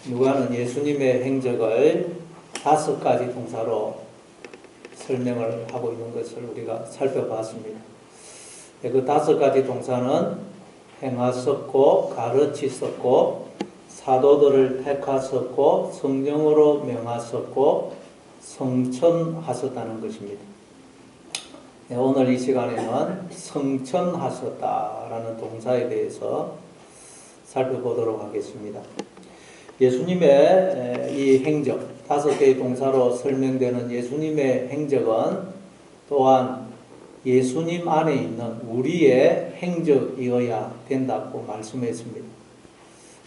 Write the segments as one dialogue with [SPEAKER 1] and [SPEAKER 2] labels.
[SPEAKER 1] 누가는 예수님의 행적을 5가지 동사로 설명을 하고 있는 것을 우리가 살펴봤습니다. 그 5가지 동사는 행하셨고, 가르치셨고, 사도들을 택하셨고, 성령으로 명하셨고, 성천하셨다는 것입니다. 오늘 이 시간에는 성천하셨다라는 동사에 대해서 살펴보도록 하겠습니다. 예수님의 이 행적, 5개의 동사로 설명되는 예수님의 행적은 또한 예수님 안에 있는 우리의 행적이어야 된다고 말씀했습니다.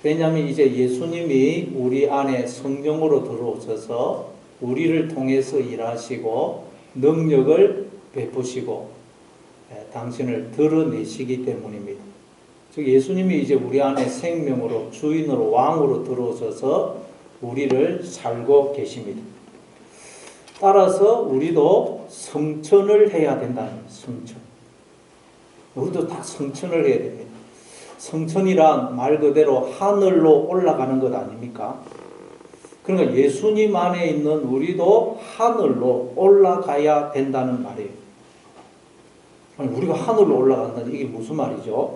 [SPEAKER 1] 왜냐하면 이제 예수님이 우리 안에 성령으로 들어오셔서 우리를 통해서 일하시고 능력을 베푸시고 당신을 드러내시기 때문입니다. 즉 예수님이 이제 우리 안에 생명으로 주인으로 왕으로 들어오셔서 우리를 살고 계십니다. 따라서 우리도 성천을 해야 된다는 거예요. 성천. 우리도 다 성천을 해야 됩니다. 성천이란 말 그대로 하늘로 올라가는 것 아닙니까? 그러니까 예수님 안에 있는 우리도 하늘로 올라가야 된다는 말이에요. 아니, 우리가 하늘로 올라간다는 이게 무슨 말이죠?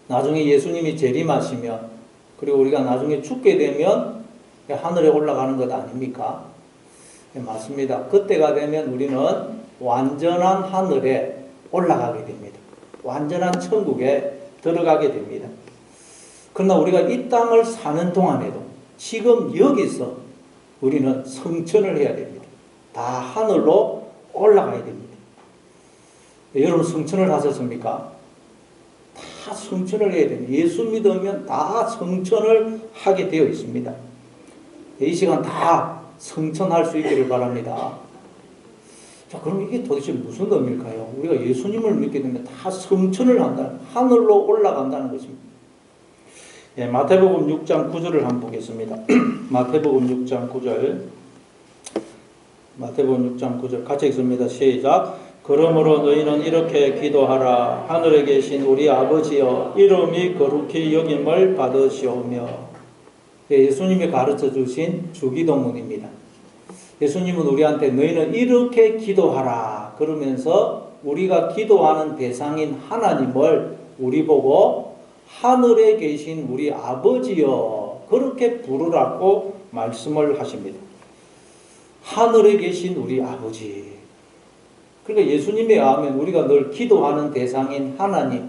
[SPEAKER 1] 나중에 예수님이 재림하시면 그리고 우리가 나중에 죽게 되면 하늘에 올라가는 것 아닙니까? 네, 맞습니다. 그때가 되면 우리는 완전한 하늘에 올라가게 됩니다. 완전한 천국에 들어가게 됩니다. 그러나 우리가 이 땅을 사는 동안에도 지금 여기서 우리는 성천을 해야 됩니다. 다 하늘로 올라가야 됩니다. 네, 여러분 성천을 하셨습니까? 다 성천을 해야 됩니다. 예수 믿으면 다 성천을 하게 되어 있습니다. 네, 이 시간 다 성천할 수 있기를 바랍니다. 자, 그럼 이게 도대체 무슨 의미일까요? 우리가 예수님을 믿게 되면 다 성천을 한다는, 하늘로 올라간다는 것입니다. 예, 마태복음 6장 9절을 한번 보겠습니다. 마태복음 6장 9절. 마태복음 6장 9절 같이 읽습니다. 시작. 그러므로 너희는 이렇게 기도하라. 하늘에 계신 우리 아버지여, 이름이 거룩히 여김을 받으시오며. 예수님이 가르쳐 주신 주기도문입니다. 예수님은 우리한테 너희는 이렇게 기도하라 그러면서 우리가 기도하는 대상인 하나님을 우리 보고 하늘에 계신 우리 아버지여 그렇게 부르라고 말씀을 하십니다. 하늘에 계신 우리 아버지. 그러니까 예수님에 의하면 우리가 늘 기도하는 대상인 하나님,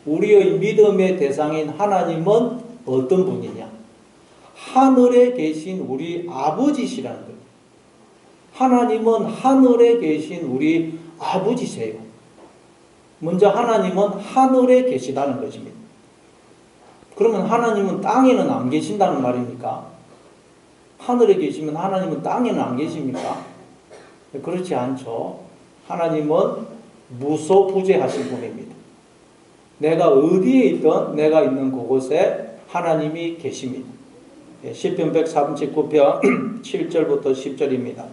[SPEAKER 1] 우리의 믿음의 대상인 하나님은 어떤 분이냐? 하늘에 계신 우리 아버지시라는 거예요. 하나님은 하늘에 계신 우리 아버지세요. 먼저 하나님은 하늘에 계시다는 것입니다. 그러면 하나님은 땅에는 안 계신다는 말입니까? 하늘에 계시면 하나님은 땅에는 안 계십니까? 그렇지 않죠. 하나님은 무소부재하신 분입니다. 내가 어디에 있든 내가 있는 그곳에 하나님이 계십니다. 시편 139편 7절부터 10절입니다.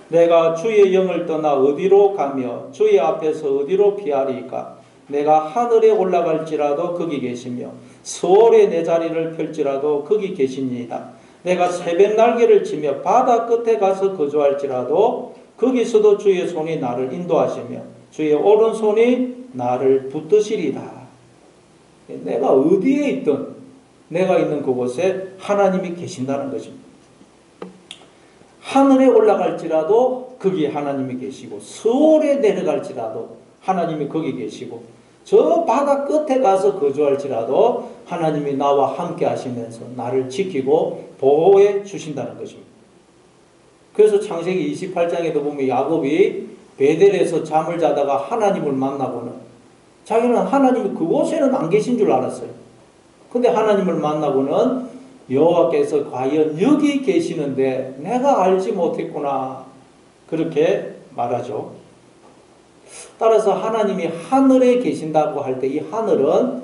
[SPEAKER 1] 내가 주의 영을 떠나 어디로 가며 주의 앞에서 어디로 피하리까? 내가 하늘에 올라갈지라도 거기 계시며 서울에 내 자리를 펼지라도 거기 계십니다. 내가 새벽 날개를 치며 바다 끝에 가서 거주할지라도 거기서도 주의 손이 나를 인도하시며 주의 오른손이 나를 붙드시리다. 내가 어디에 있든 내가 있는 그곳에 하나님이 계신다는 것입니다. 하늘에 올라갈지라도 거기 하나님이 계시고 서울에 내려갈지라도 하나님이 거기 계시고 저 바다 끝에 가서 거주할지라도 하나님이 나와 함께 하시면서 나를 지키고 보호해 주신다는 것입니다. 그래서 창세기 28장에도 보면 야곱이 베델에서 잠을 자다가 하나님을 만나고는 자기는 하나님이 그곳에는 안 계신 줄 알았어요. 근데 하나님을 만나고는 여호와께서 과연 여기 계시는데 내가 알지 못했구나 그렇게 말하죠. 따라서 하나님이 하늘에 계신다고 할 때 이 하늘은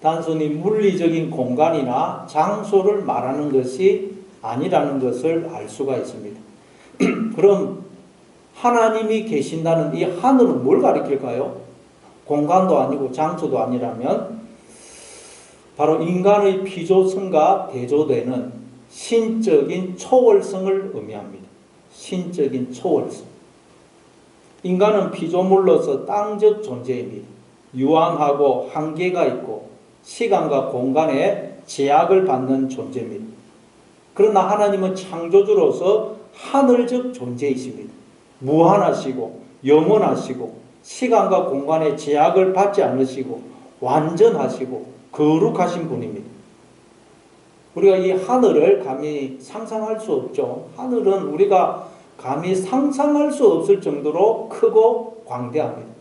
[SPEAKER 1] 단순히 물리적인 공간이나 장소를 말하는 것이 아니라는 것을 알 수가 있습니다. 그럼 하나님이 계신다는 이 하늘은 뭘 가리킬까요? 공간도 아니고 장소도 아니라면 바로 인간의 피조성과 대조되는 신적인 초월성을 의미합니다. 신적인 초월성. 인간은 피조물로서 땅적 존재입니다. 유한하고 한계가 있고 시간과 공간에 제약을 받는 존재입니다. 그러나 하나님은 창조주로서 하늘적 존재이십니다. 무한하시고 영원하시고 시간과 공간에 제약을 받지 않으시고 완전하시고 거룩하신 분입니다. 우리가 이 하늘을 감히 상상할 수 없죠. 하늘은 우리가 감히 상상할 수 없을 정도로 크고 광대합니다.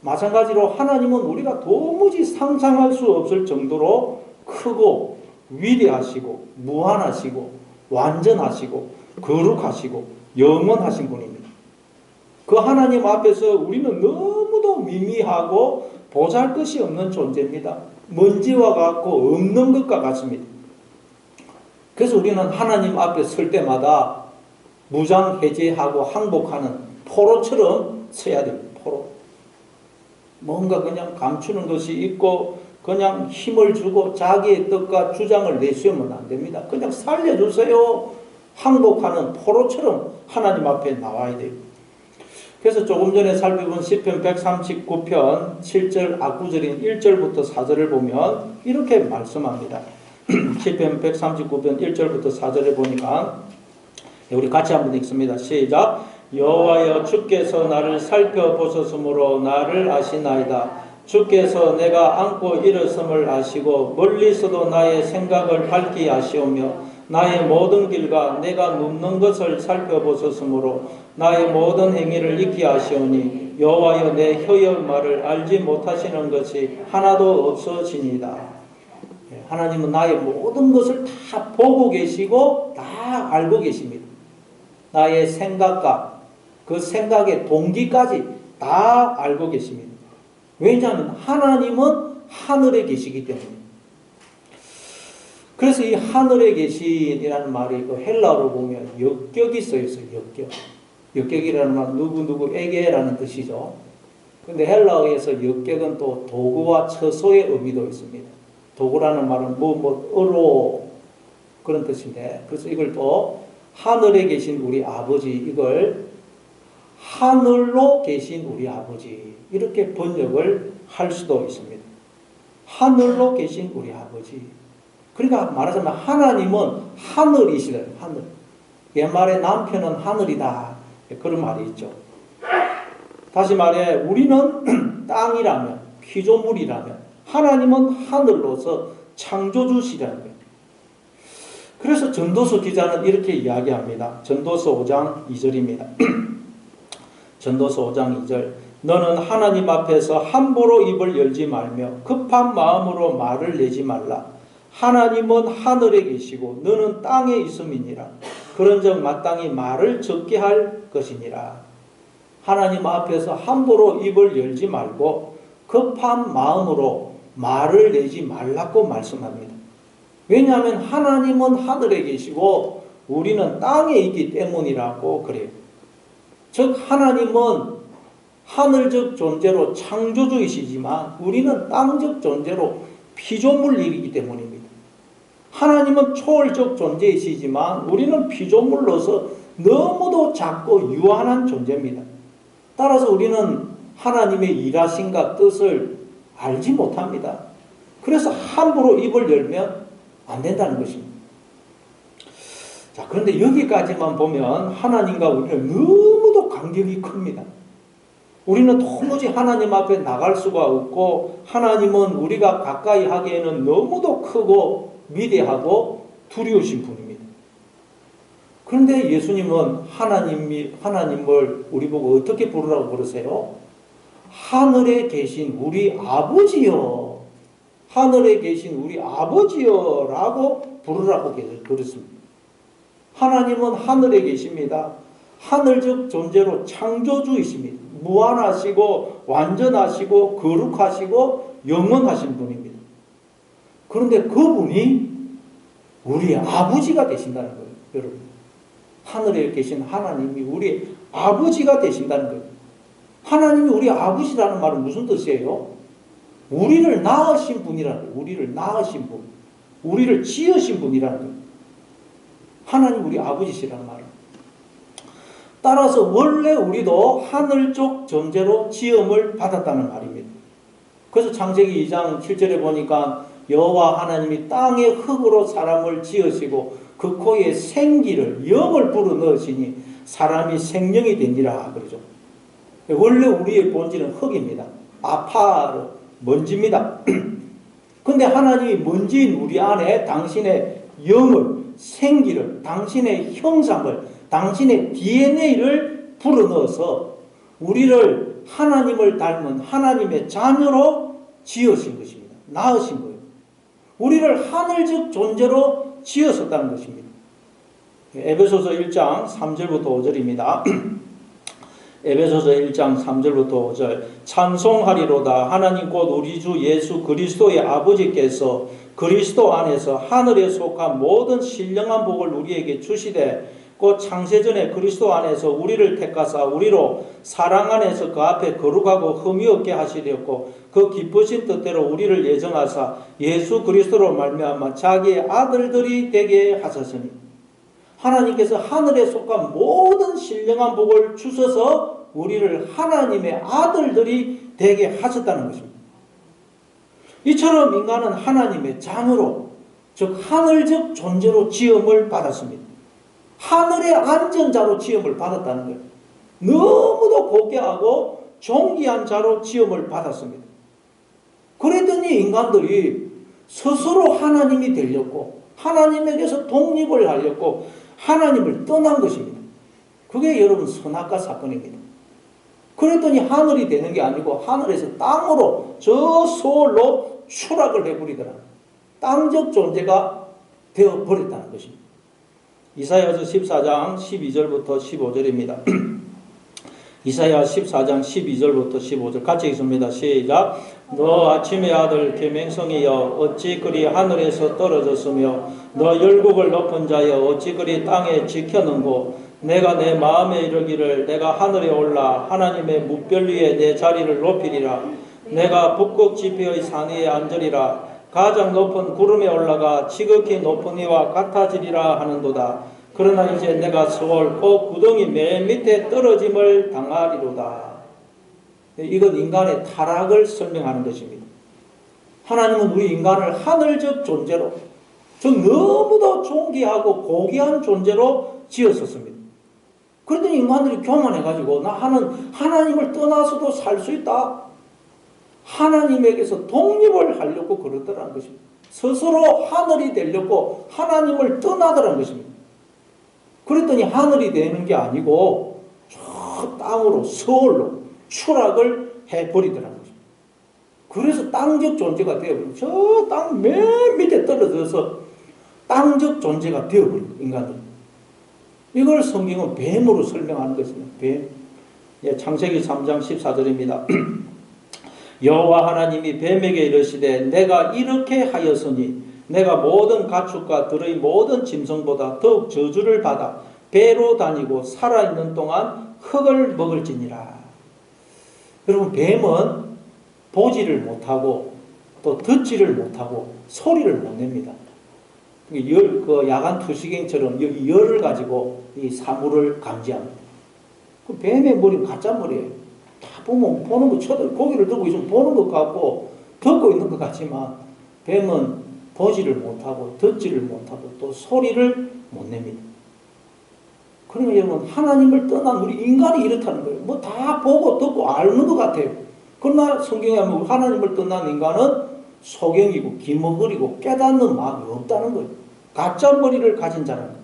[SPEAKER 1] 마찬가지로 하나님은 우리가 도무지 상상할 수 없을 정도로 크고 위대하시고 무한하시고 완전하시고 거룩하시고 영원하신 분입니다. 그 하나님 앞에서 우리는 너무도 미미하고 보잘것이 없는 존재입니다. 먼지와 같고 없는 것과 같습니다. 그래서 우리는 하나님 앞에 설 때마다 무장해제하고 항복하는 포로처럼 서야 됩니다. 포로. 뭔가 그냥 감추는 것이 있고 그냥 힘을 주고 자기의 뜻과 주장을 내세우면 안 됩니다. 그냥 살려주세요. 항복하는 포로처럼 하나님 앞에 나와야 돼요. 그래서 조금 전에 살펴본 시편 139편 7절 앞구절인 1절부터 4절을 보면 이렇게 말씀합니다. 시편 139편 1절부터 4절에 보니까 우리 같이 한번 읽습니다. 시작. 여호와여 주께서 나를 살펴보셨으므로 나를 아시나이다. 주께서 내가 안고 일어섬을 아시고 멀리서도 나의 생각을 밝히 아시오며 나의 모든 길과 내가 눕는 것을 살펴보셨으므로 나의 모든 행위를 익히 아시오니 여호와여 내 혀의 말을 알지 못하시는 것이 하나도 없어지니이다. 하나님은 나의 모든 것을 다 보고 계시고 다 알고 계십니다. 나의 생각과 그 생각의 동기까지 다 알고 계십니다. 왜냐하면 하나님은 하늘에 계시기 때문에. 그래서 이 하늘에 계신이라는 말이 그 헬라어로 보면 역격이 써있어요. 역격. 역격이라는 말은 누구누구에게라는 뜻이죠. 근데 헬라어에서 역격은 또 도구와 처소의 의미도 있습니다. 도구라는 말은 어로 그런 뜻인데, 그래서 이걸 또 하늘에 계신 우리 아버지, 이걸 하늘로 계신 우리 아버지, 이렇게 번역을 할 수도 있습니다. 하늘로 계신 우리 아버지. 그러니까 말하자면 하나님은 하늘이시래요. 하늘. 옛말에 남편은 하늘이다. 그런 말이 있죠. 다시 말해 우리는 땅이라면, 피조물이라면 하나님은 하늘로서 창조주시라는 거예요. 그래서 전도서 기자는 이렇게 이야기합니다. 전도서 5장 2절입니다. 전도서 5장 2절. 너는 하나님 앞에서 함부로 입을 열지 말며 급한 마음으로 말을 내지 말라. 하나님은 하늘에 계시고 너는 땅에 있음이니라. 그런즉 마땅히 말을 적게 할 것이니라. 하나님 앞에서 함부로 입을 열지 말고 급한 마음으로 말을 내지 말라고 말씀합니다. 왜냐하면 하나님은 하늘에 계시고 우리는 땅에 있기 때문이라고 그래요. 즉 하나님은 하늘적 존재로 창조주이시지만 우리는 땅적 존재로 피조물이기 때문입니다. 하나님은 초월적 존재이시지만 우리는 피조물로서 너무도 작고 유한한 존재입니다. 따라서 우리는 하나님의 일하심과 뜻을 알지 못합니다. 그래서 함부로 입을 열면 안 된다는 것입니다. 자, 그런데 여기까지만 보면 하나님과 우리는 너무도 간격이 큽니다. 우리는 도무지 하나님 앞에 나갈 수가 없고 하나님은 우리가 가까이 하기에는 너무도 크고 위대하고 두려우신 분입니다. 그런데 예수님은 하나님을 우리 보고 어떻게 부르라고 그러세요? 하늘에 계신 우리 아버지여, 하늘에 계신 우리 아버지여 라고 부르라고 그랬습니다. 하나님은 하늘에 계십니다. 하늘적 존재로 창조주이십니다. 무한하시고 완전하시고 거룩하시고 영원하신 분입니다. 그런데 그분이 우리 아버지가 되신다는 거예요. 여러분, 하늘에 계신 하나님이 우리 아버지가 되신다는 거예요. 하나님이 우리 아버지라는 말은 무슨 뜻이에요? 우리를 낳으신 분이라는 거예요. 우리를 낳으신 분. 우리를 지으신 분이라는 거예요. 하나님 우리 아버지시라는 말은. 따라서 원래 우리도 하늘적 존재로 지음을 받았다는 말입니다. 그래서 창세기 2장 7절에 보니까 여호와 하나님이 땅의 흙으로 사람을 지으시고 그 코에 생기를 영을 불어넣으시니 사람이 생명이 되니라 그러죠. 원래 우리의 본질은 흙입니다. 아파르, 먼지입니다. 근데 하나님이 먼지인 우리 안에 당신의 영을, 생기를, 당신의 형상을, 당신의 DNA를 불어넣어서 우리를 하나님을 닮은 하나님의 자녀로 지으신 것입니다. 낳으신 거예요. 우리를 하늘적 존재로 지으셨다는 것입니다. 에베소서 1장 3절부터 5절입니다. 에베소서 1장 3절부터 5절 찬송하리로다 하나님 곧 우리 주 예수 그리스도의 아버지께서 그리스도 안에서 하늘에 속한 모든 신령한 복을 우리에게 주시되 곧 창세전에 그리스도 안에서 우리를 택하사 우리로 사랑 안에서 그 앞에 거룩하고 흠이 없게 하시려고 그 기쁘신 뜻대로 우리를 예정하사 예수 그리스도로 말미암아 자기의 아들들이 되게 하셨으니 하나님께서 하늘에 속한 모든 신령한 복을 주셔서 우리를 하나님의 아들들이 되게 하셨다는 것입니다. 이처럼 인간은 하나님의 자녀로 즉 하늘적 존재로 지음을 받았습니다. 하늘의 안전자로 지음을 받았다는 거예요. 너무도 고귀하고 존귀한 자로 지음을 받았습니다. 그랬더니 인간들이 스스로 하나님이 되려고 하나님에게서 독립을 하려고 하나님을 떠난 것입니다. 그게 여러분 선악과 사건입니다. 그랬더니 하늘이 되는 게 아니고 하늘에서 땅으로 저 소홀로 추락을 해버리더라. 땅적 존재가 되어버렸다는 것입니다. 이사야서 14장 12절부터 15절입니다. 이사야 14장 12절부터 15절 같이 읽습니다. 시작. 너 아침의 아들 계명성이여 어찌 그리 하늘에서 떨어졌으며 너 열국을 높은 자여 어찌 그리 땅에 지켰는고 내가 내 마음에 이르기를 내가 하늘에 올라 하나님의 뭇별 위에 내 자리를 높이리라. 내가 북극 지폐의 산 위에 앉으리라. 가장 높은 구름에 올라가 지극히 높은 이와 같아지리라 하는도다. 그러나 이제 내가 서울 그 구덩이 맨 밑에 떨어짐을 당하리로다. 이건 인간의 타락을 설명하는 것입니다. 하나님은 우리 인간을 하늘적 존재로 즉 너무도 존귀하고 고귀한 존재로 지었었습니다. 그랬더니 인간들이 교만해가지고 나는 하나님을 떠나서도 살 수 있다. 하나님에게서 독립을 하려고 그러더라는 것입니다. 스스로 하늘이 되려고 하나님을 떠나더라는 것입니다. 그랬더니 하늘이 되는 게 아니고 저 땅으로 서울로 추락을 해버리더라는 것입니다. 그래서 땅적 존재가 되어버리고 저 땅 맨 밑에 떨어져서 땅적 존재가 되어버린 인간들. 이걸 성경은 뱀으로 설명하는 것입니다. 뱀. 창세기 3장 14절입니다. 여호와 하나님이 뱀에게 이르시되 내가 이렇게 하였으니 내가 모든 가축과 들의 모든 짐승보다 더욱 저주를 받아 배로 다니고 살아있는 동안 흙을 먹을지니라. 여러분 뱀은 보지를 못하고 또 듣지를 못하고 소리를 못 냅니다. 그 야간 투시갱처럼 여기 열을 가지고 이 사물을 감지합니다. 그 뱀의 머리는 가짜 머리예요. 다 보면 보는 거 쳐들 고기를 들고 있으면 보는 것 같고 듣고 있는 것 같지만 뱀은 보지를 못하고 듣지를 못하고 또 소리를 못 냅니다. 그러면 여러분 하나님을 떠난 우리 인간이 이렇다는 거예요. 뭐 다 보고 듣고 아는 것 같아요. 그러나 성경에 보면 하나님을 떠난 인간은 소경이고 기머거리고 깨닫는 마음이 없다는 거예요. 가짜 머리를 가진 자라는 거예요.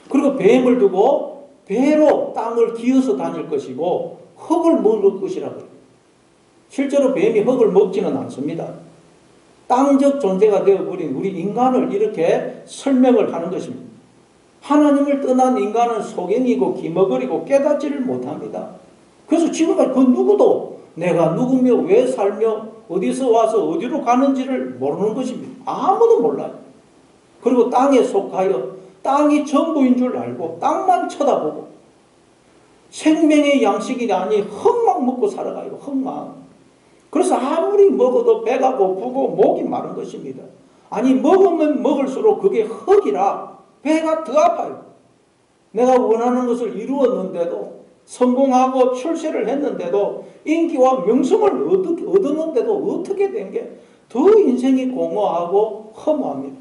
[SPEAKER 1] 그리고 뱀을 두고 배로 땅을 기어서 다닐 것이고 흙을 먹을 것이라고요. 실제로 뱀이 흙을 먹지는 않습니다. 땅적 존재가 되어버린 우리 인간을 이렇게 설명을 하는 것입니다. 하나님을 떠난 인간은 소경이고 기머거리고 깨닫지를 못합니다. 그래서 지금까지 그 누구도 내가 누구며 왜 살며 어디서 와서 어디로 가는지를 모르는 것입니다. 아무도 몰라요. 그리고 땅에 속하여 땅이 전부인 줄 알고 땅만 쳐다보고 생명의 양식이 아니 흙만 먹고 살아가요. 흙만. 그래서 아무리 먹어도 배가 고프고 목이 마른 것입니다. 아니 먹으면 먹을수록 그게 흙이라 배가 더 아파요. 내가 원하는 것을 이루었는데도 성공하고 출세를 했는데도 인기와 명성을 얻었는데도 어떻게 된 게 더 인생이 공허하고 허무합니다.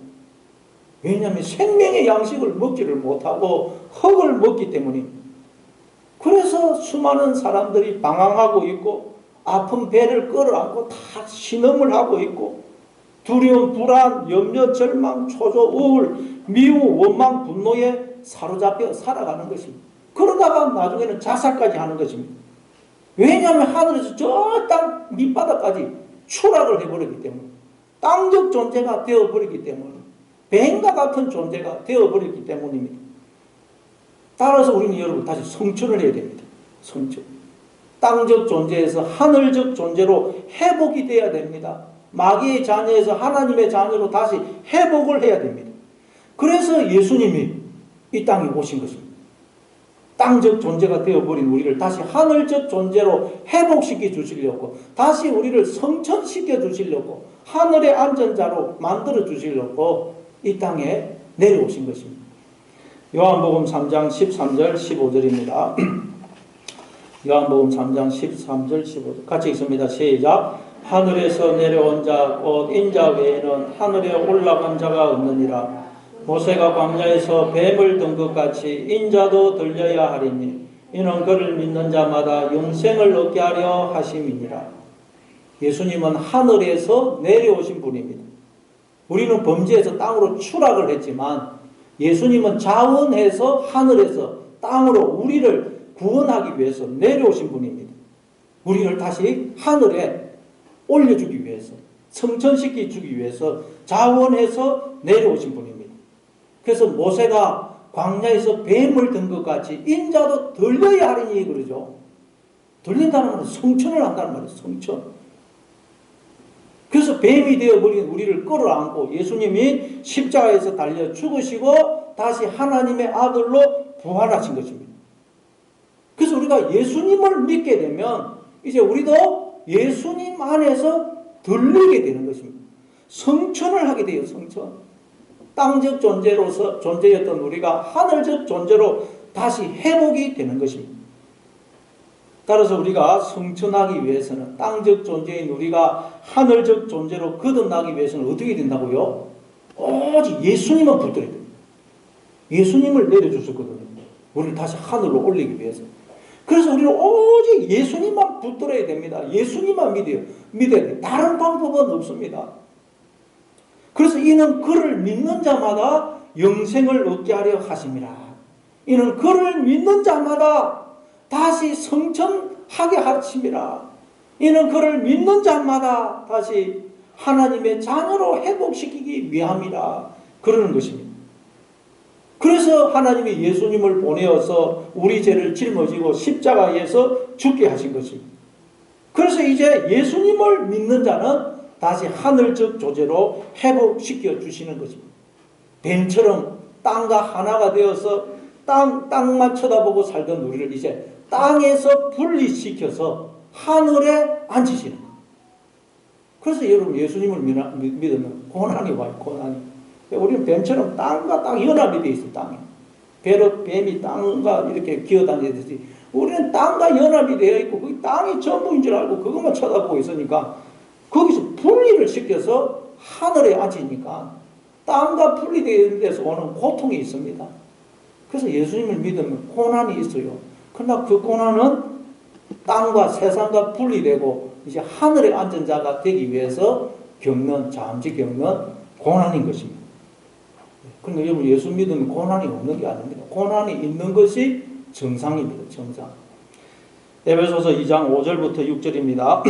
[SPEAKER 1] 왜냐하면 생명의 양식을 먹지를 못하고 흙을 먹기 때문입니다. 그래서 수많은 사람들이 방황하고 있고 아픈 배를 끌어안고 다 신음을 하고 있고 두려움, 불안, 염려, 절망, 초조, 우울, 미움, 원망, 분노에 사로잡혀 살아가는 것입니다. 그러다가 나중에는 자살까지 하는 것입니다. 왜냐하면 하늘에서 저 땅 밑바닥까지 추락을 해버리기 때문에 땅적 존재가 되어버리기 때문에 뱀과 같은 존재가 되어버리기 때문입니다. 따라서 우리는 여러분 다시 성천을 해야 됩니다. 성천. 땅적 존재에서 하늘적 존재로 회복이 돼야 됩니다. 마귀의 자녀에서 하나님의 자녀로 다시 회복을 해야 됩니다. 그래서 예수님이 이 땅에 오신 것입니다. 땅적 존재가 되어버린 우리를 다시 하늘적 존재로 회복시켜 주시려고, 다시 우리를 성천시켜 주시려고, 하늘의 안전자로 만들어 주시려고 이 땅에 내려오신 것입니다. 요한복음 3장 13절 15절입니다. 요한복음 3장 13절 15절 같이 읽습니다. 시작. 하늘에서 내려온 자 곧 인자 외에는 하늘에 올라간 자가 없느니라. 모세가 광야에서 뱀을 든 것 같이 인자도 들려야 하리니 이는 그를 믿는 자마다 영생을 얻게 하려 하심이니라. 예수님은 하늘에서 내려오신 분입니다. 우리는 범죄에서 땅으로 추락을 했지만 예수님은 자원해서 하늘에서 땅으로 우리를 구원하기 위해서 내려오신 분입니다. 우리를 다시 하늘에 올려주기 위해서, 성천시키기 위해서 자원해서 내려오신 분입니다. 그래서 모세가 광야에서 뱀을 든 것 같이 인자도 들려야 하리니 그러죠. 들린다는 말은 성천을 한다는 말이에요. 성천. 그래서 뱀이 되어버린 우리를 끌어안고 예수님이 십자가에서 달려 죽으시고 다시 하나님의 아들로 부활하신 것입니다. 그래서 우리가 예수님을 믿게 되면 이제 우리도 예수님 안에서 들리게 되는 것입니다. 성천을 하게 돼요. 성천. 땅적 존재였던 우리가 하늘적 존재로 다시 회복이 되는 것입니다. 따라서 우리가 성천하기 위해서는 땅적 존재인 우리가 하늘적 존재로 거듭나기 위해서는 어떻게 된다고요? 오직 예수님만 붙들어야 됩니다. 예수님을 내려주셨거든요. 우리를 다시 하늘로 올리기 위해서. 그래서 우리는 오직 예수님만 붙들어야 됩니다. 예수님만 믿어야 돼요. 다른 방법은 없습니다. 그래서 이는 그를 믿는 자마다 영생을 얻게 하려 하심이라. 이는 그를 믿는 자마다 다시 성천하게 하심이라. 이는 그를 믿는 자마다 다시 하나님의 자녀로 회복시키기 위함이라. 그러는 것입니다. 그래서 하나님이 예수님을 보내어서 우리 죄를 짊어지고 십자가에서 죽게 하신 것입니다. 그래서 이제 예수님을 믿는 자는 다시 하늘적 존재로 회복시켜 주시는 것입니다. 뱀처럼 땅과 하나가 되어서 땅만 쳐다보고 살던 우리를 이제 땅에서 분리시켜서 하늘에 앉히시는 거예요. 그래서 여러분 예수님을 믿으면 고난이 와요. 고난이. 우리는 뱀처럼 땅과 땅 연합이 되어 있어요. 땅에. 배로 뱀이 땅과 이렇게 기어다니듯이 우리는 땅과 연합이 되어 있고 그 땅이 전부인 줄 알고 그것만 쳐다보고 있으니까 거기서 분리를 시켜서 하늘에 앉으니까 땅과 분리되는 데서 오는 고통이 있습니다. 그래서 예수님을 믿으면 고난이 있어요. 그러나 그 고난은 땅과 세상과 분리되고 이제 하늘에 앉은 자가 되기 위해서 잠시 겪는 고난인 것입니다. 그러니까 여러분 예수 믿으면 고난이 없는 게 아닙니다. 고난이 있는 것이 정상입니다. 정상. 에베소서 2장 5절부터 6절입니다.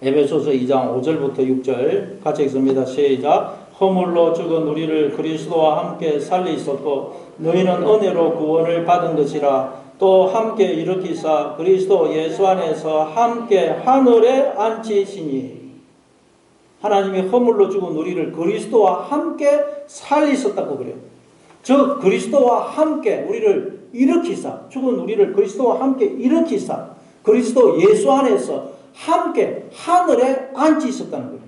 [SPEAKER 1] 에베소서 2장 5절부터 6절 같이 읽습니다. 시작. 허물로 죽은 우리를 그리스도와 함께 살리셨고 너희는 은혜로 구원을 받은 것이라. 또 함께 일으키사 그리스도 예수 안에서 함께 하늘에 앉히시니. 하나님이 허물로 죽은 우리를 그리스도와 함께 살리셨다고 그래요. 즉 그리스도와 함께 우리를 일으키사, 죽은 우리를 그리스도와 함께 일으키사 그리스도 예수 안에서 함께 하늘에 앉아 있었다는 거예요.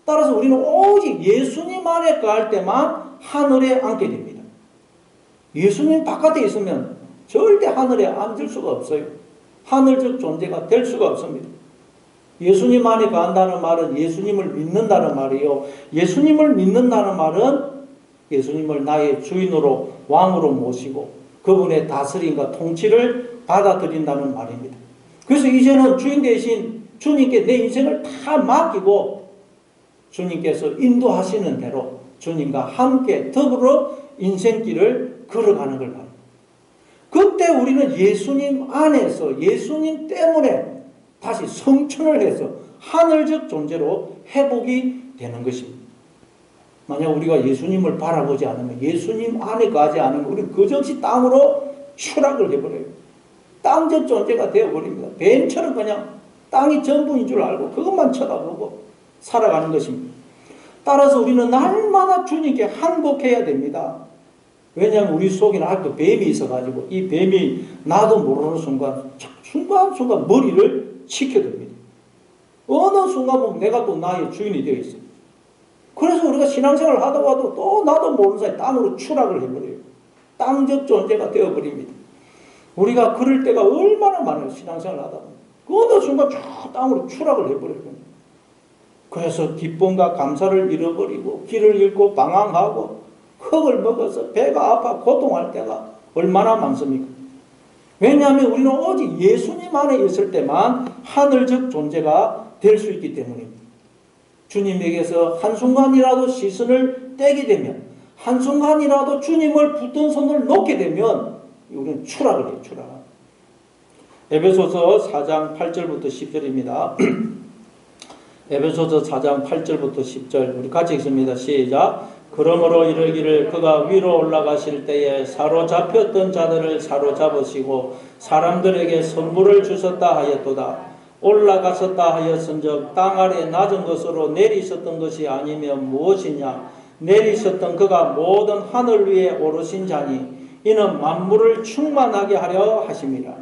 [SPEAKER 1] 따라서 우리는 오직 예수님 안에 거할 때만 하늘에 앉게 됩니다. 예수님 바깥에 있으면 절대 하늘에 앉을 수가 없어요. 하늘적 존재가 될 수가 없습니다. 예수님 안에 거한다는 말은 예수님을 믿는다는 말이요. 예수님을 믿는다는 말은 예수님을 나의 주인으로 왕으로 모시고 그분의 다스림과 통치를 받아들인다는 말입니다. 그래서 이제는 주인 대신 주님께 내 인생을 다 맡기고 주님께서 인도하시는 대로 주님과 함께 더불어 인생길을 걸어가는 걸 말합니다. 그때 우리는 예수님 안에서 예수님 때문에 다시 성천을 해서 하늘적 존재로 회복이 되는 것입니다. 만약 우리가 예수님을 바라보지 않으면, 예수님 안에 가지 않으면 우리는 그저씨 땅으로 추락을 해버려요. 땅적 존재가 되어버립니다. 뱀처럼 그냥 땅이 전부인 줄 알고 그것만 쳐다보고 살아가는 것입니다. 따라서 우리는 날마다 주님께 항복해야 됩니다. 왜냐하면 우리 속에는 아직도 뱀이 있어가지고 이 뱀이 나도 모르는 순간 머리를 치켜듭니다. 어느 순간 보면 내가 또 나의 주인이 되어 있어요. 그래서 우리가 신앙생활을 하다 와도 또 나도 모르는 사이 땅으로 추락을 해버려요. 땅적 존재가 되어버립니다. 우리가 그럴 때가 얼마나 많아요. 신앙생활을 하다 보면. 어느 순간 쭉 땅으로 추락을 해버려요. 그래서 기쁨과 감사를 잃어버리고 길을 잃고 방황하고 흙을 먹어서 배가 아파 고통할 때가 얼마나 많습니까? 왜냐하면 우리는 오직 예수님 안에 있을 때만 하늘적 존재가 될 수 있기 때문입니다. 주님에게서 한순간이라도 시선을 떼게 되면, 한순간이라도 주님을 붙든 손을 놓게 되면 우리는 추락을 해요. 추락. 에베소서 4장 8절부터 10절입니다. 에베소서 4장 8절부터 10절 우리 같이 읽습니다. 시작. 그러므로 이르기를 그가 위로 올라가실 때에 사로잡혔던 자들을 사로잡으시고 사람들에게 선물을 주셨다 하였도다. 올라가셨다 하였은즉 땅 아래 낮은 것으로 내리셨던 것이 아니면 무엇이냐. 내리셨던 그가 모든 하늘 위에 오르신 자니 이는 만물을 충만하게 하려 하심이라.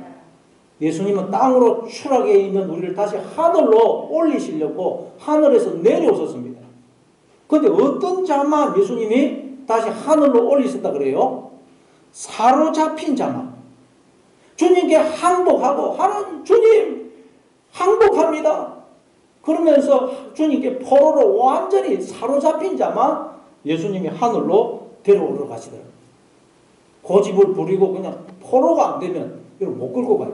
[SPEAKER 1] 예수님은 땅으로 추락해 있는 우리를 다시 하늘로 올리시려고 하늘에서 내려오셨습니다. 그런데 어떤 자만 예수님이 다시 하늘로 올리셨다 그래요? 사로잡힌 자만. 주님께 항복하고 하나님 주님 항복합니다. 그러면서 주님께 포로로 완전히 사로잡힌 자만 예수님이 하늘로 데려오러 가시더라고요. 고집을 부리고 그냥 포로가 안 되면 이걸 못 끌고 가요.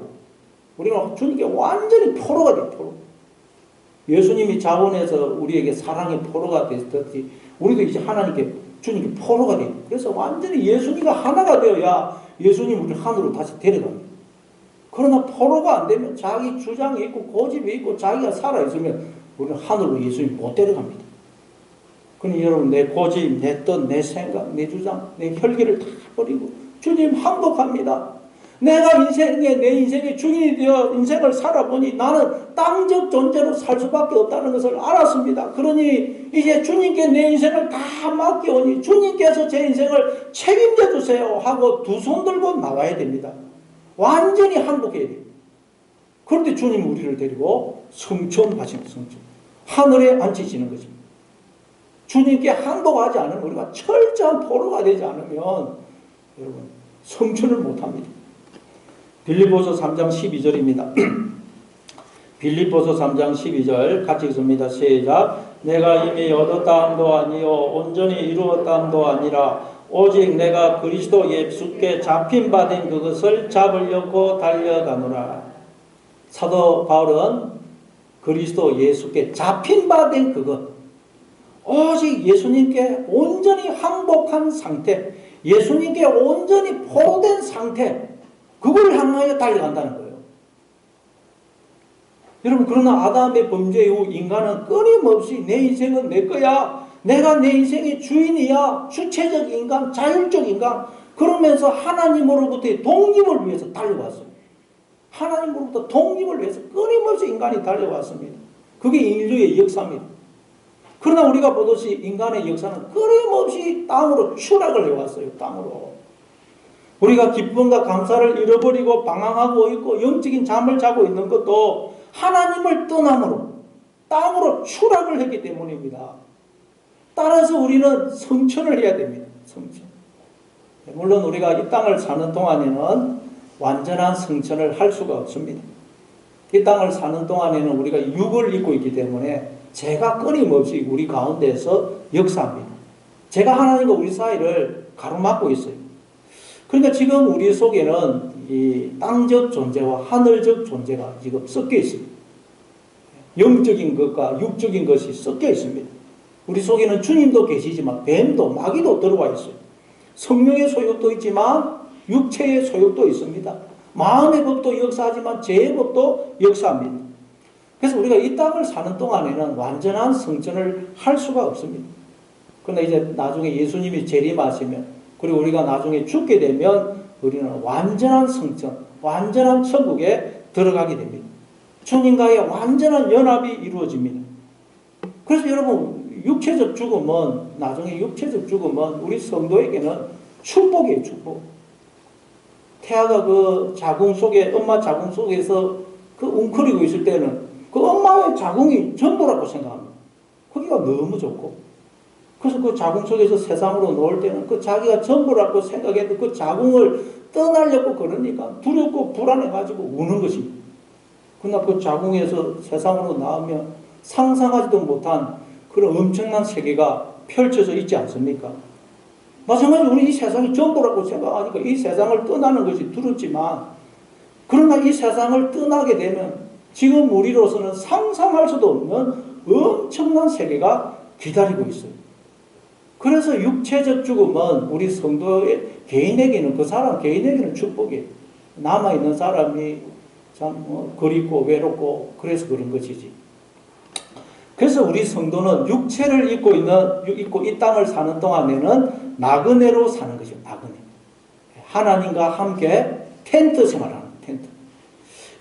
[SPEAKER 1] 우리는 주님께 완전히 포로가 돼요. 포로. 예수님이 자원해서 우리에게 사랑의 포로가 됐듯이 우리도 이제 하나님께 주님께 포로가 돼요. 그래서 완전히 예수님과 하나가 되어야 예수님 우리를 하늘로 다시 데려갑니다. 그러나 포로가 안 되면 자기 주장이 있고 고집이 있고 자기가 살아있으면 우리는 하늘로 예수님 못 데려갑니다. 그러니 여러분 내 고집, 내 뜻, 내 생각, 내 주장, 내 혈기를 다 버리고 주님 항복합니다. 내가 내 인생의 주인이 되어 인생을 살아보니 나는 땅적 존재로 살 수밖에 없다는 것을 알았습니다. 그러니 이제 주님께 내 인생을 다 맡겨오니 주님께서 제 인생을 책임져 주세요 하고 두 손 들고 나와야 됩니다. 완전히 항복해야 돼요. 그런데 주님 우리를 데리고 성천하시는 성천. 하늘에 앉히시는 것입니다. 주님께 항복하지 않으면 우리가 철저한 포로가 되지 않으면 여러분 성천을 못합니다. 빌립보서 3장 12절입니다. 빌립보서 3장 12절 같이 읽습니다. 시작. 내가 이미 얻었다 함도 아니요 온전히 이루었다 함도 아니라 오직 내가 그리스도 예수께 잡힌 바 된 그것을 잡으려고 달려가노라. 사도 바울은 그리스도 예수께 잡힌 바 된 그것, 오직 예수님께 온전히 항복한 상태, 예수님께 온전히 포로된 상태, 그걸 향하여 달려간다는 거예요. 여러분, 그러나 아담의 범죄 이후 인간은 끊임없이 내 인생은 내 거야, 내가 내 인생의 주인이야, 주체적 인간, 자율적 인간, 그러면서 하나님으로부터의 독립을 위해서 달려왔어요. 하나님으로부터 독립을 위해서 끊임없이 인간이 달려왔습니다. 그게 인류의 역사입니다. 그러나 우리가 보듯이 인간의 역사는 끊임없이 땅으로 추락을 해왔어요. 땅으로. 우리가 기쁨과 감사를 잃어버리고 방황하고 있고 영적인 잠을 자고 있는 것도 하나님을 떠남으로 땅으로 추락을 했기 때문입니다. 따라서 우리는 성천을 해야 됩니다. 성천. 물론 우리가 이 땅을 사는 동안에는 완전한 성천을 할 수가 없습니다. 이 땅을 사는 동안에는 우리가 육을 입고 있기 때문에 죄가 끊임없이 우리 가운데서 역사합니다. 죄가 하나님과 우리 사이를 가로막고 있어요. 그러니까 지금 우리 속에는 이 땅적 존재와 하늘적 존재가 지금 섞여 있습니다. 영적인 것과 육적인 것이 섞여 있습니다. 우리 속에는 주님도 계시지만 뱀도 마귀도 들어와 있어요. 성령의 소욕도 있지만 육체의 소욕도 있습니다. 마음의 법도 역사하지만 죄의 법도 역사합니다. 그래서 우리가 이 땅을 사는 동안에는 완전한 성천을 할 수가 없습니다. 그러나 이제 나중에 예수님이 재림하시면, 그리고 우리가 나중에 죽게 되면 우리는 완전한 성천, 완전한 천국에 들어가게 됩니다. 주님과의 완전한 연합이 이루어집니다. 그래서 여러분, 육체적 죽음은, 나중에 육체적 죽음은 우리 성도에게는 축복이에요, 축복. 태아가 그 자궁 속에, 엄마 자궁 속에서 그 웅크리고 있을 때는 그 엄마의 자궁이 전부라고 생각합니다. 거기가 너무 좋고. 그래서 그 자궁 속에서 세상으로 나올 때는 그 자기가 전부라고 생각했는데 그 자궁을 떠나려고 그러니까 두렵고 불안해가지고 우는 것입니다. 그러나 그 자궁에서 세상으로 나오면 상상하지도 못한 그런 엄청난 세계가 펼쳐져 있지 않습니까? 마찬가지로 우리 이 세상이 전부라고 생각하니까 이 세상을 떠나는 것이 두렵지만, 그러나 이 세상을 떠나게 되면 지금 우리로서는 상상할 수도 없는 엄청난 세계가 기다리고 있어요. 그래서 육체적 죽음은 우리 성도의 개인에게는, 그 사람 개인에게는 축복이에요. 남아있는 사람이 참 그립고 외롭고 그래서 그런 것이지. 그래서 우리 성도는 육체를 입고 이 땅을 사는 동안에는 나그네로 사는 것이죠. 나그네. 하나님과 함께 텐트 생활하는 텐트.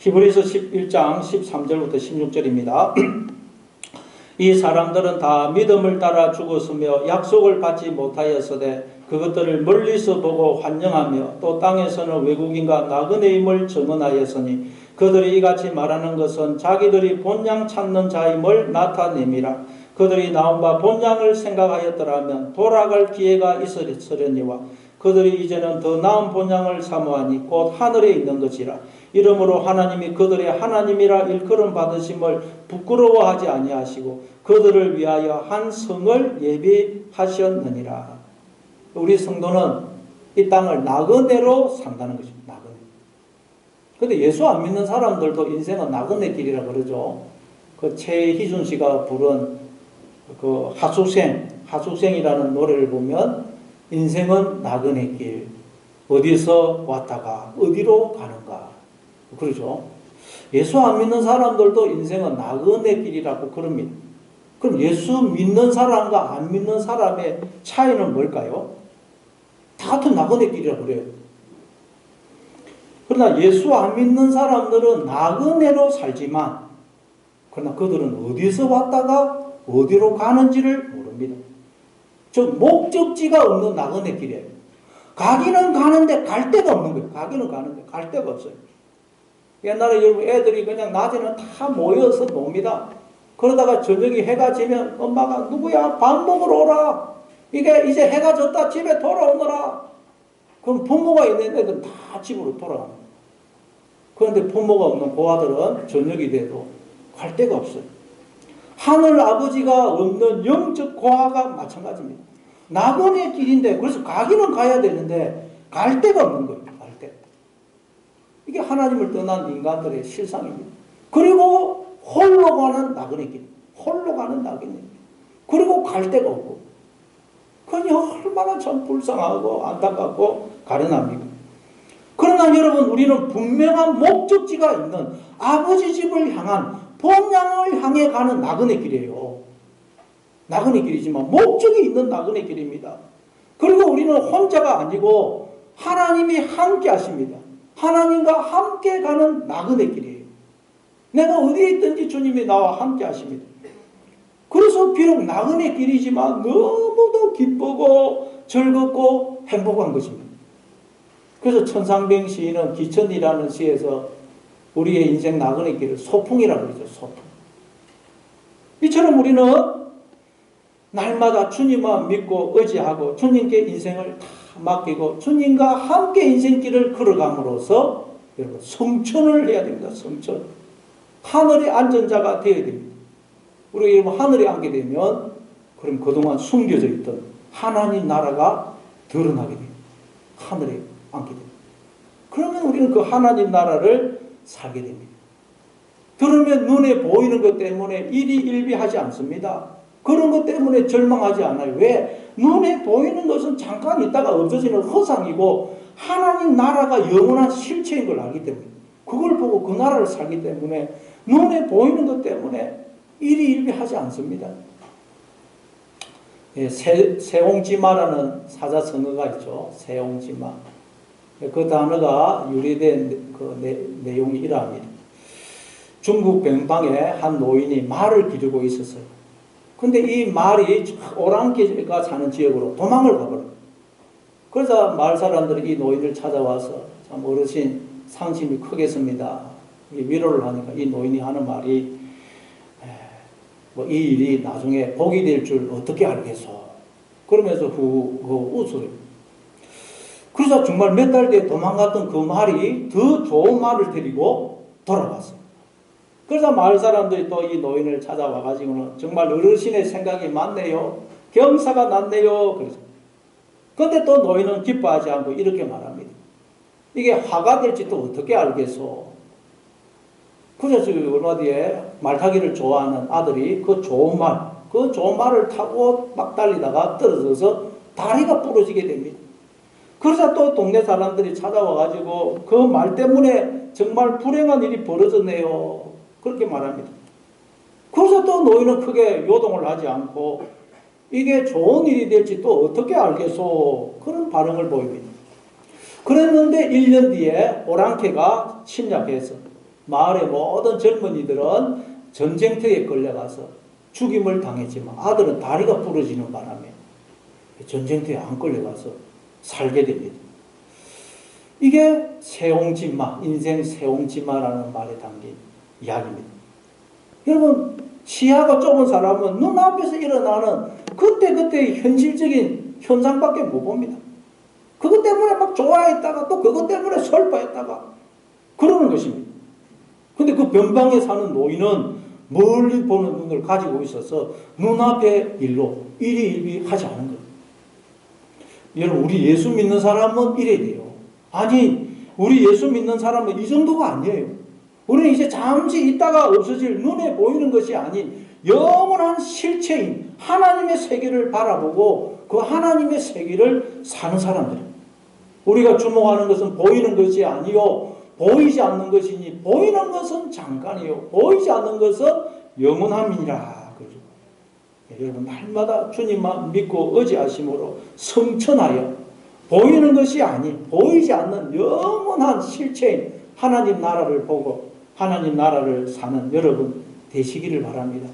[SPEAKER 1] 히브리서 11장 13절부터 16절입니다. 이 사람들은 다 믿음을 따라 죽었으며 약속을 받지 못하였으되 그것들을 멀리서 보고 환영하며 또 땅에서는 외국인과 나그네임을 증언하였으니 그들이 이같이 말하는 것은 자기들이 본향 찾는 자임을 나타냄이라. 그들이 나온 바 본향을 생각하였더라면 돌아갈 기회가 있으려니와 그들이 이제는 더 나은 본향을 사모하니 곧 하늘에 있는 것이라. 이러므로 하나님이 그들의 하나님이라 일컬음 받으심을 부끄러워하지 아니하시고 그들을 위하여 한 성을 예비하셨느니라. 우리 성도는 이 땅을 나그네로 산다는 것입니다. 나그네. 근데 예수 안 믿는 사람들도 인생은 나그네 길이라 그러죠. 그 최희준 씨가 부른 그 하숙생이라는 노래를 보면 인생은 나그네 길, 어디서 왔다가 어디로 가는가, 그러죠. 예수 안 믿는 사람들도 인생은 나그네 길이라고 그럽니다. 그럼 예수 믿는 사람과 안 믿는 사람의 차이는 뭘까요? 다 같은 나그네 길이라고 그래요. 그러나 예수 안 믿는 사람들은 나그네로 살지만, 그러나 그들은 어디서 왔다가 어디로 가는지를 모릅니다. 즉 목적지가 없는 나그네 길이에요. 가기는 가는데 갈 데가 없는 거예요. 가기는 가는데 갈 데가 없어요. 옛날에 여러분 애들이 그냥 낮에는 다 모여서 놉니다. 그러다가 저녁에 해가 지면 엄마가 누구야 밥 먹으러 오라. 이게 이제 해가 졌다 집에 돌아오너라. 그럼 부모가 있는 애들은 다 집으로 돌아갑니다. 그런데 부모가 없는 고아들은 저녁이 돼도 갈 데가 없어요. 하늘 아버지가 없는 영적 고아가 마찬가지입니다. 나그네 길인데, 그래서 가기는 가야 되는데 갈 데가 없는 거예요. 갈 데. 이게 하나님을 떠난 인간들의 실상입니다. 그리고 홀로 가는 나그네 길. 홀로 가는 나그네 길. 그리고 갈 데가 없고. 그러니 얼마나 참 불쌍하고 안타깝고 가련합니까? 그러나 여러분, 우리는 분명한 목적지가 있는 아버지 집을 향한 본향을 향해 가는 나그네 길이에요. 나그네 길이지만 목적이 있는 나그네 길입니다. 그리고 우리는 혼자가 아니고 하나님이 함께 하십니다. 하나님과 함께 가는 나그네 길이에요. 내가 어디에 있든지 주님이 나와 함께 하십니다. 그래서 비록 나그네 길이지만 너무도 기쁘고 즐겁고 행복한 것입니다. 그래서 천상병 시인은 기천이라는 시에서 우리의 인생 나그네 길을 소풍이라고 그러죠. 소풍. 이처럼 우리는 날마다 주님만 믿고 의지하고 주님께 인생을 다 맡기고 주님과 함께 인생길을 걸어감으로써 여러분 성천을 해야 됩니다. 성천. 하늘의 안전자가 되어야 됩니다. 우리가 여러분 하늘에 앉게 되면 그럼 그동안 숨겨져 있던 하나님 나라가 드러나게 됩니다. 하늘에 앉게 됩니다. 그러면 우리는 그 하나님 나라를 살게 됩니다. 그러면 눈에 보이는 것 때문에 일희일비하지 않습니다. 그런 것 때문에 절망하지 않아요. 왜? 눈에 보이는 것은 잠깐 있다가 없어지는 허상이고 하나님 나라가 영원한 실체인 걸 알기 때문에 그걸 보고 그 나라를 살기 때문에 눈에 보이는 것 때문에 일희일비하지 않습니다. 예, 세옹지마라는 사자성어가 있죠. 세옹지마. 그 단어가 유래된 그 내용이 이러합니다. 중국 병방에 한 노인이 말을 기르고 있었어요. 근데 이 말이 오랑캐가 사는 지역으로 도망을 가버려요. 그래서 마을 사람들이 이 노인을 찾아와서 참 어르신 상심이 크겠습니다. 위로를 하니까 이 노인이 하는 말이 뭐 이 일이 나중에 복이 될 줄 어떻게 알겠소. 그러면서 웃어요. 그래서 정말 몇 달 뒤에 도망갔던 그 말이 더 좋은 말을 데리고 돌아왔어요. 그래서 마을 사람들이 또 이 노인을 찾아와가지고는 정말 어르신의 생각이 맞네요. 경사가 났네요. 그래서. 근데 또 노인은 기뻐하지 않고 이렇게 말합니다. 이게 화가 될지 또 어떻게 알겠소. 그래서 얼마 뒤에 말타기를 좋아하는 아들이 그 좋은 말을 타고 막 달리다가 떨어져서 다리가 부러지게 됩니다. 그래서 또 동네 사람들이 찾아와가지고 그 말 때문에 정말 불행한 일이 벌어졌네요. 그렇게 말합니다. 그래서 또 노인은 크게 요동을 하지 않고 이게 좋은 일이 될지 또 어떻게 알겠소. 그런 반응을 보입니다. 그랬는데 1년 뒤에 오랑캐가 침략해서 마을의 모든 젊은이들은 전쟁터에 끌려가서 죽임을 당했지만 아들은 다리가 부러지는 바람에 전쟁터에 안 끌려가서 살게 됩니다. 이게 세옹지마, 인생 세옹지마라는 말에 담긴 이야기입니다. 여러분, 시야가 좁은 사람은 눈앞에서 일어나는 그때그때의 현실적인 현상밖에 못 봅니다. 그것 때문에 막 좋아했다가 또 그것 때문에 슬퍼했다가 그러는 것입니다. 근데 그 변방에 사는 노인은 멀리 보는 눈을 가지고 있어서 눈앞의 일로 일희일비하지 않은 거예요. 여러분, 우리 예수 믿는 사람은 이래야 돼요. 아니, 우리 예수 믿는 사람은 이 정도가 아니에요. 우리는 이제 잠시 있다가 없어질 눈에 보이는 것이 아닌 영원한 실체인 하나님의 세계를 바라보고 그 하나님의 세계를 사는 사람들이에요. 우리가 주목하는 것은 보이는 것이 아니요 보이지 않는 것이니 보이는 것은 잠깐이요 보이지 않는 것은 영원함이니라. 그렇죠? 여러분, 날마다 주님만 믿고 의지하심으로 성천하여 보이는 것이 아닌 보이지 않는 영원한 실체인 하나님 나라를 보고 하나님 나라를 사는 여러분 되시기를 바랍니다.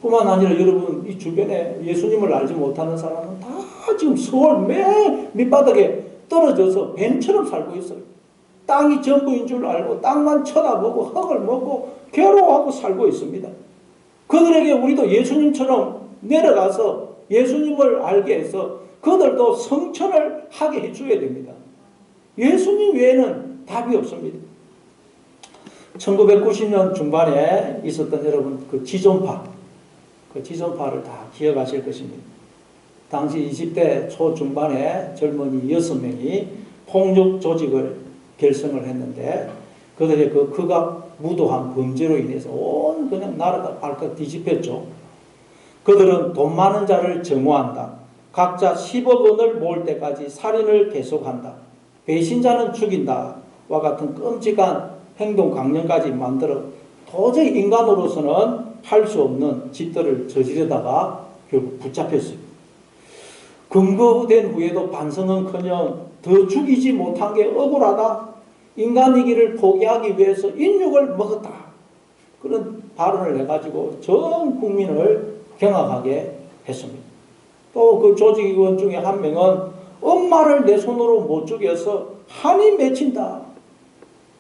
[SPEAKER 1] 뿐만 아니라 여러분 이 주변에 예수님을 알지 못하는 사람은 다 지금 서울 맨 밑바닥에 떨어져서 뱀처럼 살고 있어요. 땅이 전부인 줄 알고 땅만 쳐다보고 흙을 먹고 괴로워하고 살고 있습니다. 그들에게 우리도 예수님처럼 내려가서 예수님을 알게 해서 그들도 성천을 하게 해줘야 됩니다. 예수님 외에는 답이 없습니다. 1990년 중반에 있었던 여러분 그 지존파, 그 지존파를 다 기억하실 것입니다. 당시 20대 초중반에 젊은이 6명이 폭력 조직을 결성을 했는데 그들의 그 극악 무도한 범죄로 인해서 온 그냥 나라가 발칵 뒤집혔죠. 그들은 돈 많은 자를 정오한다. 각자 10억 원을 모을 때까지 살인을 계속한다. 배신자는 죽인다. 와 같은 끔찍한 행동 강령까지 만들어 도저히 인간으로서는 할 수 없는 짓들을 저지르다가 결국 붙잡혔어요. 검거된 후에도 반성은커녕 더 죽이지 못한 게 억울하다. 인간이기를 포기하기 위해서 인육을 먹었다. 그런 발언을 해가지고 전 국민을 경악하게 했습니다. 또 그 조직위원 중에 한 명은 엄마를 내 손으로 못 죽여서 한이 맺힌다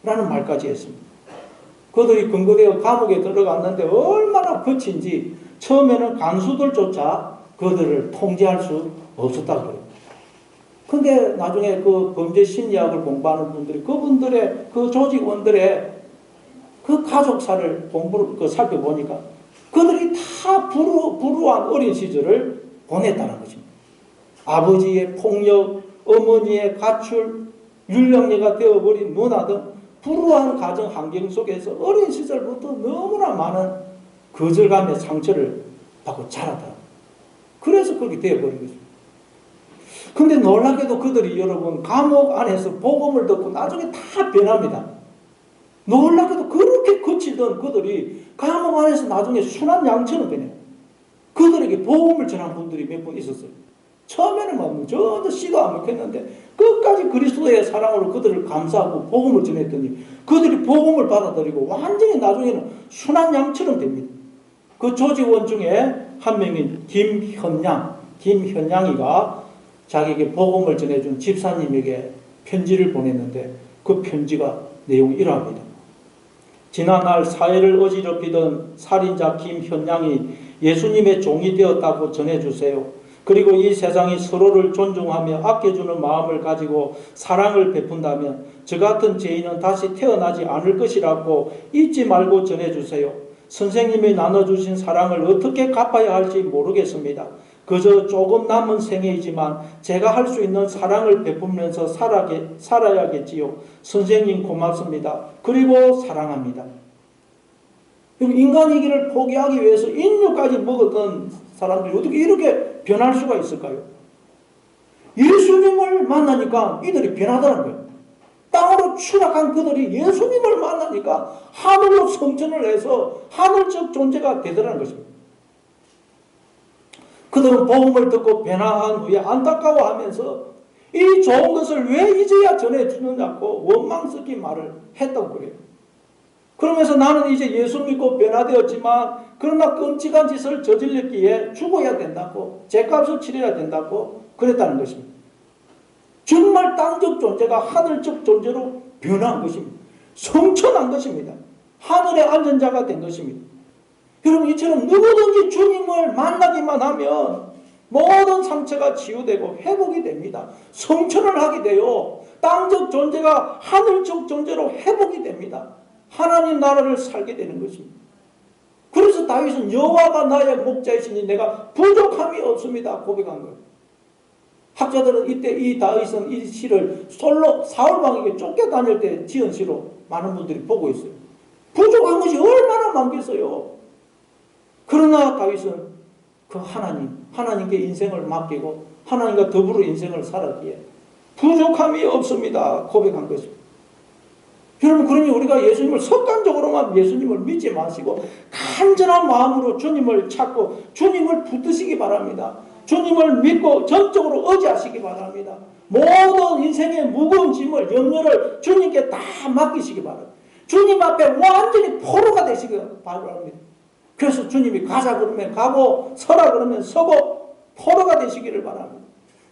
[SPEAKER 1] 라는 말까지 했습니다. 그들이 근거되어 감옥에 들어갔는데 얼마나 거친지 처음에는 간수들조차 그들을 통제할 수 없었다고 그래요. 근데 나중에 그 범죄 심리학을 공부하는 분들이 그분들의 그 조직원들의 그 가족사를 살펴보니까 그들이 다 불우한 어린 시절을 보냈다는 것입니다. 아버지의 폭력, 어머니의 가출, 율령녀가 되어버린 누나 등 불우한 가정 환경 속에서 어린 시절부터 너무나 많은 거절감의 상처를 받고 자랐다. 그래서 그렇게 되어버린 것입니다. 근데 놀랍게도 그들이 여러분 감옥 안에서 복음을 듣고 나중에 다 변합니다. 놀랍게도 그렇게 거칠던 그들이 감옥 안에서 나중에 순한 양처럼 변해요. 그들에게 복음을 전한 분들이 몇 분 있었어요. 처음에는 막 전혀 시도 안 먹혔는데 끝까지 그리스도의 사랑으로 그들을 감사하고 복음을 전했더니 그들이 복음을 받아들이고 완전히 나중에는 순한 양처럼 됩니다. 그 조직원 중에 한 명인 김현양이가 자기에게 복음을 전해준 집사님에게 편지를 보냈는데 그 편지가 내용이 이러합니다. 지난날 사회를 어지럽히던 살인자 김현양이 예수님의 종이 되었다고 전해주세요. 그리고 이 세상이 서로를 존중하며 아껴주는 마음을 가지고 사랑을 베푼다면 저 같은 죄인은 다시 태어나지 않을 것이라고 잊지 말고 전해주세요. 선생님이 나눠주신 사랑을 어떻게 갚아야 할지 모르겠습니다. 그저 조금 남은 생애이지만 제가 할 수 있는 사랑을 베풀면서 살아야겠지요. 선생님 고맙습니다. 그리고 사랑합니다. 인간이기를 포기하기 위해서 인류까지 먹었던 사람들이 어떻게 이렇게 변할 수가 있을까요? 예수님을 만나니까 이들이 변하더라는 거예요. 땅으로 추락한 그들이 예수님을 만나니까 하늘로 성천을 해서 하늘적 존재가 되더라는 것입니다. 그들은 복음을 듣고 변화한 후에 안타까워하면서 이 좋은 것을 왜 이제야 전해주느냐고 원망스럽게 말을 했다고 그래요. 그러면서 나는 이제 예수 믿고 변화되었지만 그러나 끔찍한 짓을 저질렀기에 죽어야 된다고, 죄값을 치러야 된다고 그랬다는 것입니다. 정말 땅적 존재가 하늘적 존재로 변한 것입니다. 성천한 것입니다. 하늘에 앉은 자가 된 것입니다. 여러분, 이처럼 누구든지 주님을 만나기만 하면 모든 상처가 치유되고 회복이 됩니다. 성천을 하게 돼요. 땅적 존재가 하늘적 존재로 회복이 됩니다. 하나님 나라를 살게 되는 것입니다. 그래서 다윗은 여호와가 나의 목자이시니 내가 부족함이 없습니다 고백한 거예요. 학자들은 이때 이 다윗은 이 시를 솔로 사울왕에게 쫓겨다닐 때 지은 시로 많은 분들이 보고 있어요. 부족한 것이 얼마나 많겠어요. 그러나 다윗은 그 하나님께 인생을 맡기고 하나님과 더불어 인생을 살았기에 부족함이 없습니다 고백한 것입니다. 여러분, 그러니 우리가 예수님을 석관적으로만 예수님을 믿지 마시고 간절한 마음으로 주님을 찾고 주님을 붙드시기 바랍니다. 주님을 믿고 전적으로 의지하시기 바랍니다. 모든 인생의 무거운 짐을, 염려를 주님께 다 맡기시기 바랍니다. 주님 앞에 완전히 포로가 되시기 바랍니다. 그래서 주님이 가자 그러면 가고 서라 그러면 서고 포로가 되시기를 바랍니다.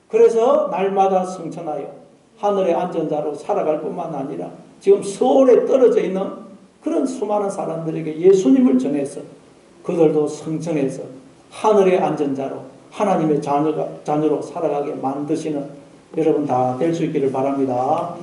[SPEAKER 1] 그래서 날마다 성천하여 하늘에 앉은 자로 살아갈 뿐만 아니라 지금 서울에 떨어져 있는 그런 수많은 사람들에게 예수님을 전해서 그들도 성천해서 하늘에 앉은 자로 하나님의 자녀로 살아가게 만드시는 여러분 다 될 수 있기를 바랍니다.